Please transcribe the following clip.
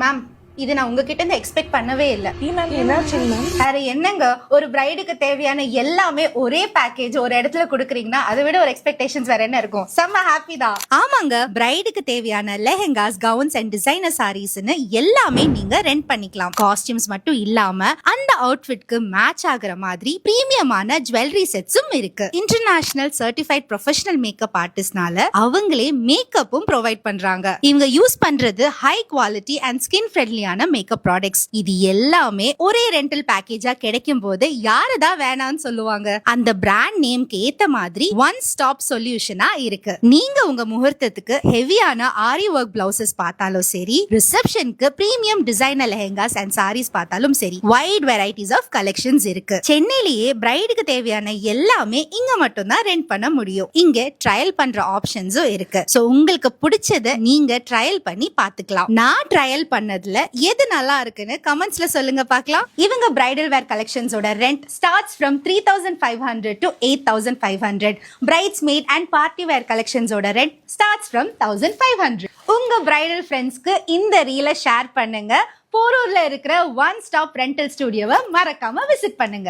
Ma'am இது நான் உங்ககிட்ட இருந்து எக்ஸ்பெக்ட் பண்ணவே இல்லை. வேற என்னங்க, ஒரு பிரைடுக்கு தேவையான எல்லாமே ஒரே பேக்கேஜ் ஒரு இடத்துல குடுக்குறீங்கன்னா அதை விட ஒரு எக்ஸ்பெக்டேஷன்ஸ் வேற என்ன இருக்கும்? செம்ம ஹாப்பி தான். ஆமாங்க, பிரைடுக்கு தேவையான லெஹெங்காஸ், கவுன்ஸ் அண்ட் டிசைனர் சாரீஸ்னு எல்லாமே நீங்க ரெண்ட் பண்ணிக்கலாம். காஸ்டியூம்ஸ் மட்டும் இல்லாம அந்த அவுட்ஃபிட்க்கு மேட்ச் ஆகுற மாதிரி பிரீமியமான ஜுவல்லரி செட்ஸும் இருக்கு. இன்டர்நேஷனல் சர்டிஃபைட் ப்ரொஃபஷனல் மேக்கப் ஆர்டிஸ்ட்னால அவங்களே மேக்கப்பும் ப்ரொவைட் பண்றாங்க. இவங்க யூஸ் பண்றது high quality and skin friendly makeup products. இது எல்லாமே ஒரே ரெண்டல் பேக்கேஜா கிடைக்கும் போது யாரதான் வேணாம்னு சொல்லுவாங்க? அந்த பிராண்ட் நேம்க்கு ஏத்த மாதிரி ஒன் ஸ்டாப் சொல்யூஷனா இருக்கு. நீங்க உங்க முகூர்த்தத்துக்கு ஹெவியான ஆரி ஒர்க் பிளவுசஸ் பார்த்தாலும் சரி, ரிசப்ஷனுக்கு premium designer lehengas and saris பார்த்தாலும் சரி, வைட் வெரைட்டிஸ் ஆஃப் கலெக்ஷன்ஸ் இருக்கு. சென்னையிலேயே பிரைடுக்கு தேவையான எல்லாமே இங்க மட்டும் தான் ரெண்ட் பண்ண முடியும். இங்க ட்ரையல் பண்ற ஆப்ஷன்ஸும் இருக்கு. சோ உங்களுக்கு பிடிச்சதை நீங்க ட்ரையல் பண்ணி பாத்துக்கலாம். நான் ட்ரையல் பண்ணதுல எது நல்லா இருக்குன்னு கமெண்ட்ஸ்ல சொல்லுங்க பார்க்கலாம். இவங்க பிரைடல் வேர் கலெக்ஷன்ஸோட rent starts from 3500 to 8500. Bridesmaid and party wear கலெக்ஷன்ஸோட ரெண்ட் ஸ்டார்ட்ஸ் ஃப்ரம் 1500. உங்க பிரைடல் ஃப்ரெண்ட்ஸ்க்கு இந்த ரீலை ஷேர் பண்ணுங்க. போரூர்ல இருக்கிற ஒன் ஸ்டாப் ரெண்டல் ஸ்டுடியோவை மறக்காம விசிட் பண்ணுங்க.